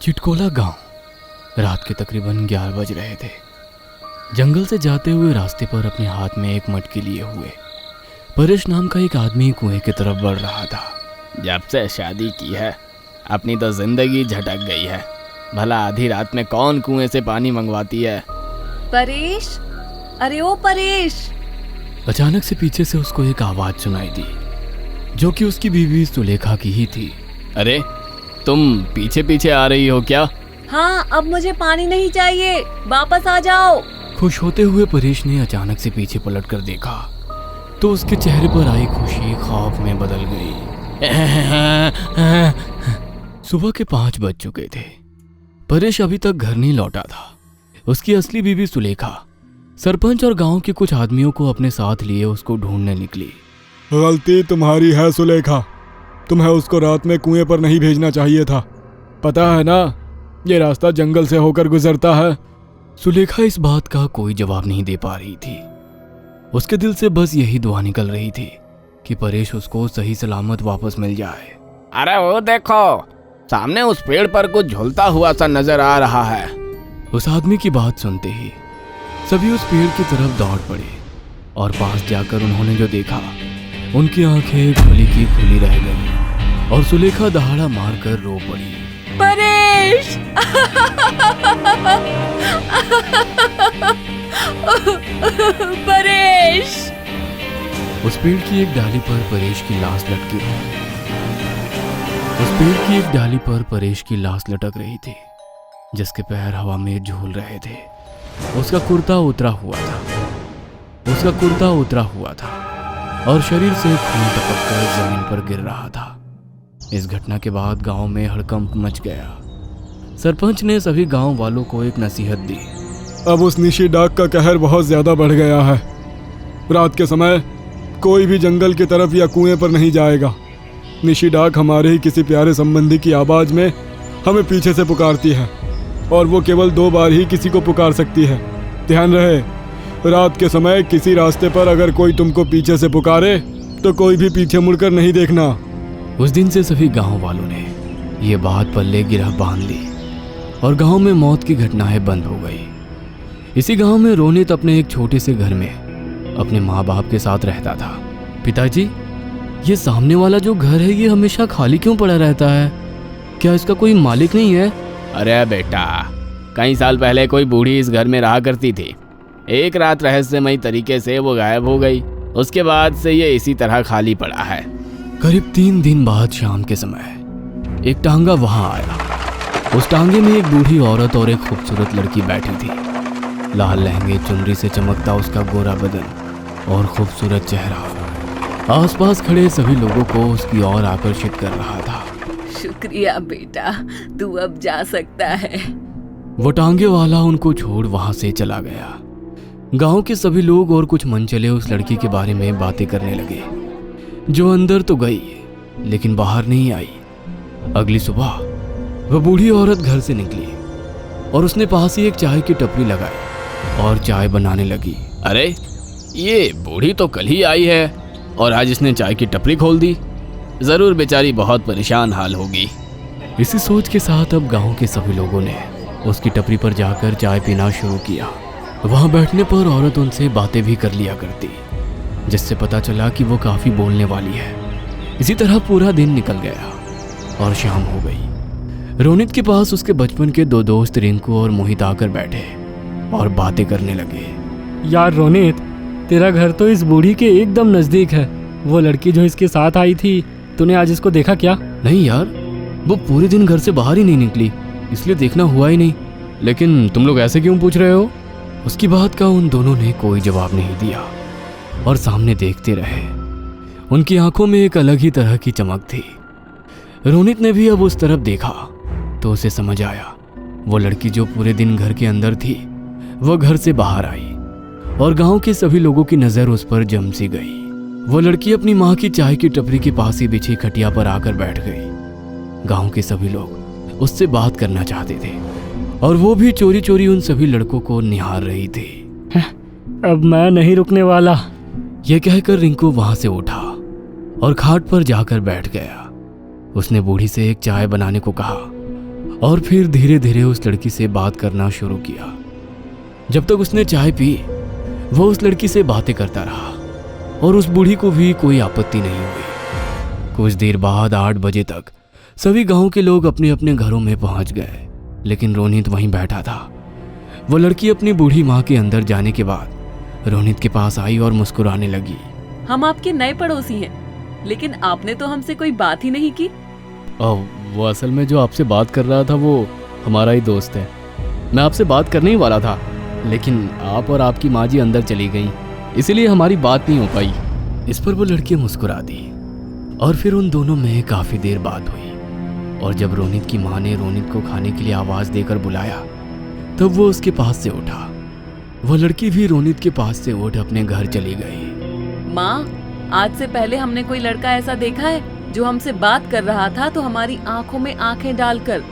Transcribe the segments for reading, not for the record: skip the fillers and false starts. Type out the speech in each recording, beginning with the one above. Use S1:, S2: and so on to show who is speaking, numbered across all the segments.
S1: चिटकोला गांव। रात के तकरीबन 11 बज रहे थे। जंगल से जाते हुए रास्ते पर अपने हाथ में एक मटकी लिए हुए परेश नाम का एक आदमी कुएं की तरफ बढ़ रहा था।
S2: जब से शादी की है अपनी तो जिंदगी झटक गई है। भला आधी रात में कौन कुएं से पानी मंगवाती है?
S3: परेश, अरे ओ परेश।
S1: अचानक से पीछे से उसको एक आवाज सुनाई दी, जो कि उसकी बीवी सुलेखा की ही थी।
S2: अरे तुम पीछे पीछे आ रही हो क्या?
S3: हाँ, अब मुझे पानी नहीं चाहिए, वापस आ जाओ।
S1: खुश होते हुए परेश ने अचानक से पीछे पलट कर देखा तो उसके चेहरे पर आई खुशी खौफ में बदल गई। सुबह के 5 बज चुके थे। परेश अभी तक घर नहीं लौटा था। उसकी असली बीवी सुलेखा सरपंच और गांव के कुछ आदमियों को अपने साथ लिए उसको ढूंढने निकली।
S4: गलती तुम्हारी है सुलेखा, तुम्हें उसको रात में कुएं पर नहीं भेजना चाहिए था। पता है ना, ये रास्ता जंगल से होकर गुजरता है।
S1: सुलेखा इस बात का कोई जवाब नहीं दे पा रही थी। उसके दिल से बस यही दुआ निकल रही थी कि परेश उसको सही सलामत वापस मिल जाए।
S2: अरे वो देखो, सामने उस पेड़ पर कुछ झूलता हुआ सा नजर आ रहा है।
S1: उस आदमी की बात सुनते ही सभी उस पेड़ की तरफ दौड़ पड़े और पास जाकर उन्होंने जो देखा, उनकी आंखें खुली की खुली रह गईं और सुलेखा दहाड़ा मारकर रो पड़ी।
S3: परेश परेश।
S1: उस पेड़ की एक डाली पर परेश की लाश लटकी थी। उस पेड़ की एक डाली पर परेश की लाश लटक रही थी, जिसके पैर हवा में झूल रहे थे। उसका कुर्ता उतरा हुआ था और शरीर से खून टपककर जमीन पर गिर रहा था। इस घटना के बाद गांव में हड़कंप मच गया। सरपंच ने सभी गांव वालों को एक नसीहत दी।
S4: अब उस निशी डाक का कहर बहुत ज्यादा बढ़ गया है। रात के समय कोई भी जंगल की तरफ या कुएं पर नहीं जाएगा। निशी डाक हमारे ही किसी प्यारे संबंधी की आवाज में हमें पीछे से पुकारती है और वो केवल 2 बार ही किसी को पुकार सकती है। ध्यान रहे, रात के समय किसी रास्ते पर अगर कोई तुमको पीछे से पुकारे तो कोई भी पीछे मुड़कर नहीं देखना।
S1: उस दिन से सभी गांव वालों ने ये बात पल्ले गिरह बांध ली और गांव में मौत की घटनाएं बंद हो गई। इसी गांव में रोनित अपने एक छोटे से घर में अपने माँ बाप के साथ रहता था। पिताजी, ये सामने वाला जो घर है ये हमेशा खाली क्यों पड़ा रहता है? क्या इसका कोई मालिक नहीं है?
S2: अरे बेटा, कई साल पहले कोई बूढ़ी इस घर में रहा करती थी। एक रात रहस्यमयी तरीके से वो गायब हो गई। उसके बाद से ये इसी तरह खाली पड़ा है।
S1: करीब 3 दिन बाद शाम के समय एक टांगा वहां आया। उस टांगे में एक बूढ़ी औरत और एक खूबसूरत लड़की बैठी थी। लाल लहंगे चुनरी से चमकता उसका गोरा बदन और खूबसूरत चेहरा आसपास खड़े सभी लोगों को उसकी ओर आकर्षित कर रहा था।
S3: शुक्रिया बेटा, तू अब जा सकता है।
S1: वो टांगे वाला उनको छोड़ वहां से चला गया। गांव के सभी लोग और कुछ मनचले उस लड़की के बारे में बातें करने लगे, जो अंदर तो गई लेकिन बाहर नहीं आई। अगली सुबह वह बूढ़ी औरत घर से निकली और उसने पास ही एक चाय की टपरी लगाई और चाय बनाने लगी।
S2: अरे ये बूढ़ी तो कल ही आई है और आज इसने चाय की टपरी खोल दी। जरूर बेचारी बहुत परेशान हाल होगी।
S1: इसी सोच के साथ अब गांव के सभी लोगों ने उसकी टपरी पर जाकर चाय पीना शुरू किया। वहां बैठने पर औरत उनसे बातें भी कर लिया करती, जिससे पता चला कि वो काफी बोलने वाली है। इसी तरह पूरा दिन निकल गया और शाम हो गई। रोनित के पास उसके बचपन के 2 दोस्त रिंकू और मोहित आकर बैठे और बातें करने लगे।
S5: यार रोनित, तेरा घर तो इस बूढ़ी के एकदम नजदीक है। वो लड़की जो इसके साथ आई थी, तूने आज इसको देखा क्या?
S1: नहीं यार, वो पूरे दिन घर से बाहर ही नहीं निकली, इसलिए देखना हुआ ही नहीं। लेकिन तुम लोग ऐसे क्यों पूछ रहे हो? उसकी बात का उन दोनों ने कोई जवाब नहीं दिया और सामने देखते रहे। उनकी आंखों में एक अलग ही तरह की चमक थी। रोनित ने भी अब उस तरफ देखा तो उसे समझ आया, वो लड़की जो पूरे दिन घर के अंदर थी वो घर से बाहर आई और गांव के सभी लोगों की नजर उस पर जम सी गई। वो लड़की अपनी माँ की चाय की टपरी के पास ही बिछी खटिया पर आकर बैठ गई। गांव के सभी लोग उससे बात करना चाहते थे और वो भी चोरी चोरी उन सभी लड़कों को निहार रही थी।
S5: अब मैं नहीं रुकने वाला।
S1: यह कहकर रिंकू वहां से उठा और खाट पर जाकर बैठ गया। उसने बूढ़ी से एक चाय बनाने को कहा और फिर धीरे धीरे उस लड़की से बात करना शुरू किया। जब तक उसने चाय पी वो उस लड़की से बातें करता रहा और उस बूढ़ी को भी कोई आपत्ति नहीं हुई। कुछ देर बाद 8 बजे तक सभी गांव के लोग अपने अपने घरों में पहुंच गए, लेकिन रोनित वहीं बैठा था। वो लड़की अपनी बूढ़ी माँ के अंदर जाने के बाद रोनित के पास आई और मुस्कुराने लगी।
S3: हम आपके नए पड़ोसी हैं, लेकिन आपने तो हमसे कोई बात ही नहीं की।
S1: वो असल में जो आपसे बात कर रहा था वो हमारा ही दोस्त है। मैं आपसे बात करने ही वाला था, लेकिन आप और आपकी माँ जी अंदर चली गई, इसीलिए हमारी बात नहीं हो पाई। इस पर वो लड़की मुस्कुरा दी और फिर उन दोनों में काफ़ी देर बात हुई। और जब रोनित की माँ ने रोनित को खाने के लिए आवाज़ देकर बुलाया तब वो उसके पास से उठा। वो लड़की भी रोनित के पास से उठ अपने घर चली गई।
S3: माँ, आज से पहले हमने कोई लड़का ऐसा देखा है जो हमसे बात कर रहा था तो हमारी आंखों में आंखें डालकर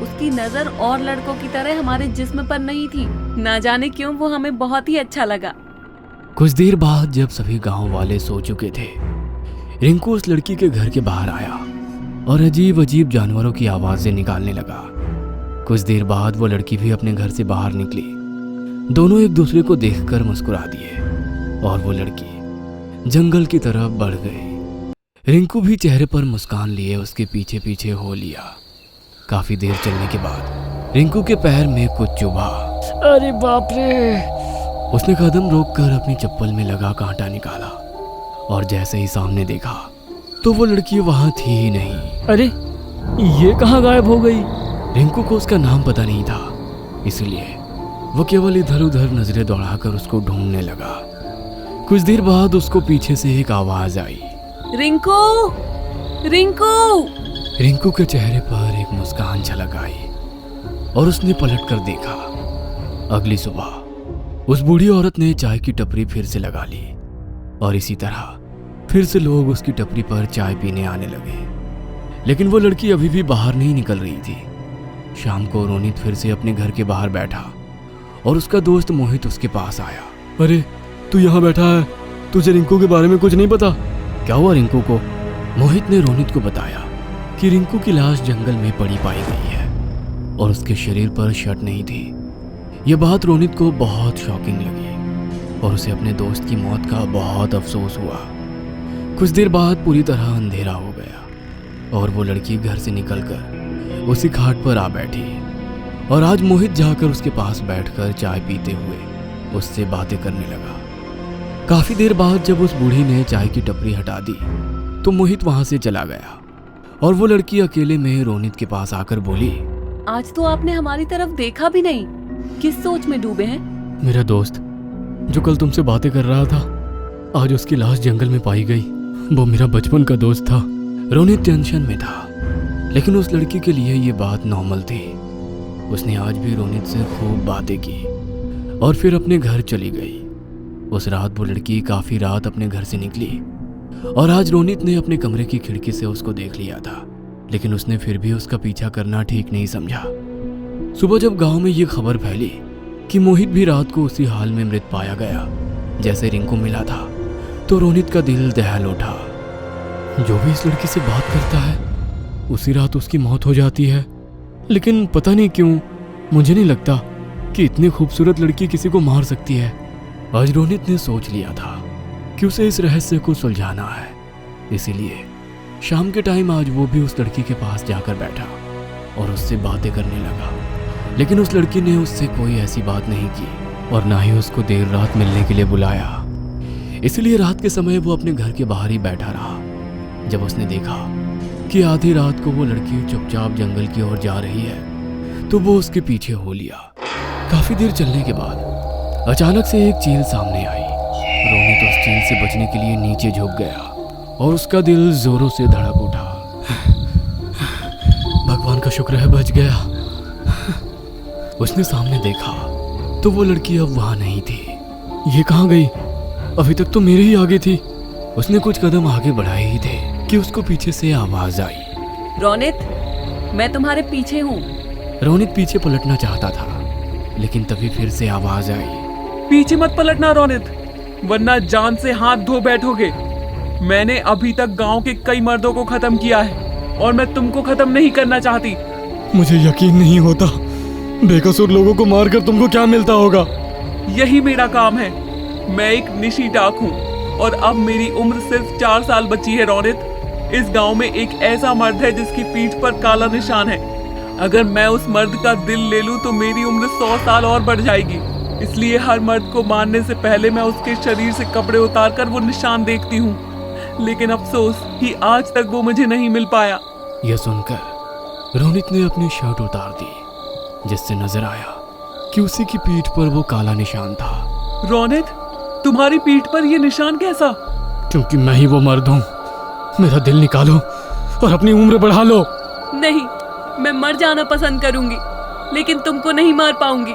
S3: उसकी नजर और लड़कों की तरह हमारे जिस्म पर नहीं थी। ना जाने क्यों वो हमें बहुत ही अच्छा लगा।
S1: कुछ देर बाद जब सभी गांव वाले सो चुके थे, रिंकू उस लड़की के घर के बाहर आया और अजीब अजीब जानवरों की आवाजें निकालने लगा। कुछ देर बाद वो लड़की भी अपने घर से बाहर निकली। दोनों एक दूसरे को देखकर मुस्कुरा दिए और वो लड़की जंगल की तरफ बढ़ गई। रिंकू भी चेहरे पर मुस्कान लिए उसके पीछे पीछे हो लिया। काफी देर चलने के बाद रिंकू के पैर में कुछ चुभा।
S5: अरे बाप रे!
S1: उसने कदम रोककर अपनी चप्पल में लगा कांटा निकाला और जैसे ही सामने देखा तो वो लड़की वहां थी ही नहीं।
S5: अरे ये कहाँ गायब हो गई?
S1: रिंकू को उसका नाम पता नहीं था, इसलिए वो केवल इधर उधर नजरें दौड़ाकर उसको ढूंढने लगा। कुछ देर बाद उसको पीछे से एक आवाज आई,
S3: रिंकू, रिंकू।
S1: रिंकू के चेहरे पर एक मुस्कान झलक आई और उसने पलट कर देखा। अगली सुबह उस बूढ़ी औरत ने चाय की टपरी फिर से लगा ली और इसी तरह फिर से लोग उसकी टपरी पर चाय पीने आने लगे। लेकिन वो लड़की अभी भी बाहर नहीं निकल रही थी। शाम को रोनित फिर से अपने घर के बाहर बैठा और उसका दोस्त मोहित उसके पास आया।
S4: अरे तू यहाँ बैठा है, तुझे रिंकू के बारे में कुछ नहीं पता?
S1: क्या हुआ रिंकू को? मोहित ने रोनित को बताया कि रिंकू की लाश जंगल में पड़ी पाई गई है और उसके शरीर पर शर्ट नहीं थी। यह बात रोनित को बहुत शॉकिंग लगी और उसे अपने दोस्त की मौत का बहुत अफसोस हुआ। कुछ देर बाद पूरी तरह अंधेरा हो गया और वो लड़की घर से निकलकर उसी खाट पर आ बैठी और आज मोहित जाकर उसके पास बैठकर चाय पीते हुए उससे बातें करने लगा। काफी देर बाद जब उस बूढ़ी ने चाय की टपरी हटा दी तो मोहित वहां से चला गया और वो लड़की अकेले में रोनित के पास आकर बोली,
S3: आज तो आपने हमारी तरफ देखा भी नहीं, किस सोच में डूबे हैं?
S1: मेरा दोस्त जो कल तुमसे बातें कर रहा था, आज उसकी लाश जंगल में पाई गई। वो मेरा बचपन का दोस्त था। रोनित टेंशन में था, लेकिन उस लड़की के लिए ये बात नॉर्मल थी। उसने आज भी रोनित से खूब बातें की और फिर अपने घर चली गई। उस रात वो लड़की काफी रात अपने घर से निकली और आज रोनित ने अपने कमरे की खिड़की से उसको देख लिया था, लेकिन उसने फिर भी उसका पीछा करना ठीक नहीं समझा। सुबह जब गांव में ये खबर फैली कि मोहित भी रात को उसी हाल में मृत पाया गया जैसे रिंकू मिला था, तो रोनित का दिल दहल उठा। जो भी इस लड़की से बात करता है उसी रात उसकी मौत हो जाती है, लेकिन पता नहीं क्यों मुझे नहीं लगता कि इतनी खूबसूरत लड़की किसी को मार सकती है। आज रोनित ने सोच लिया था कि उसे इस रहस्य को सुलझाना है, इसीलिए शाम के टाइम आज वो भी उस लड़की के पास जाकर बैठा और उससे बातें करने लगा। लेकिन उस लड़की ने उससे कोई ऐसी बात नहीं की और ना ही उसको देर रात मिलने के लिए बुलाया। इसलिए रात के समय वो अपने घर के बाहर ही बैठा रहा। जब उसने देखा कि आधी रात को वो लड़की चुपचाप जंगल की ओर जा रही है तो वो उसके पीछे हो लिया। काफी देर चलने के बाद अचानक से एक चील सामने आई। रोनित उस चील से बचने के लिए नीचे झुक गया और उसका दिल जोरों से धड़क उठा। भगवान का शुक्र है बच गया। उसने सामने देखा तो वो लड़की अब वहां नहीं थी। ये कहाँ गई? अभी तक तो मेरे ही आगे थी। उसने कुछ कदम आगे बढ़ाए ही थे कि उसको पीछे से आवाज आई,
S3: रोनित, मैं तुम्हारे पीछे हूँ।
S1: रोनित पीछे पलटना चाहता था, लेकिन तभी फिर से आवाज आई,
S5: पीछे मत पलटना रोनित,
S6: वरना जान से हाथ धो बैठोगे। मैंने अभी तक गांव के कई मर्दों को खत्म किया है और मैं तुमको खत्म नहीं करना चाहती।
S4: मुझे यकीन नहीं होता, बेकसूर लोगों को मारकर तुमको क्या मिलता होगा?
S6: यही मेरा काम है। मैं एक निशी डाक हूँ और अब मेरी उम्र सिर्फ 4 साल बची है। रोनित, इस गांव में एक ऐसा मर्द है जिसकी पीठ पर काला निशान है। अगर मैं उस मर्द का दिल ले लूं तो मेरी उम्र 100 साल और बढ़ जाएगी। इसलिए हर मर्द को मारने से पहले मैं उसके शरीर से कपड़े उतारकर वो निशान देखती हूँ। लेकिन अफसोस कि आज तक वो मुझे नहीं मिल पाया।
S1: यह सुनकर रोनित ने अपनी शर्ट उतार दी, जिससे नजर आया कि उसी की पीठ पर वो काला निशान था।
S6: रोनित, तुम्हारी पीठ पर ये निशान कैसा?
S1: क्योंकि मैं ही वो मर्द हूँ। मेरा दिल निकालो और अपनी उम्र बढ़ा लो।
S3: नहीं, मैं मर जाना पसंद करूंगी, लेकिन तुमको नहीं मार पाऊंगी।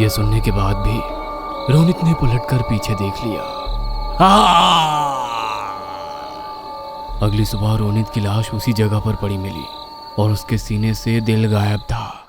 S1: यह सुनने के बाद भी रोनित ने पलटकर पीछे देख लिया। अगली सुबह रोनित की लाश उसी जगह पर पड़ी मिली और उसके सीने से दिल गायब था।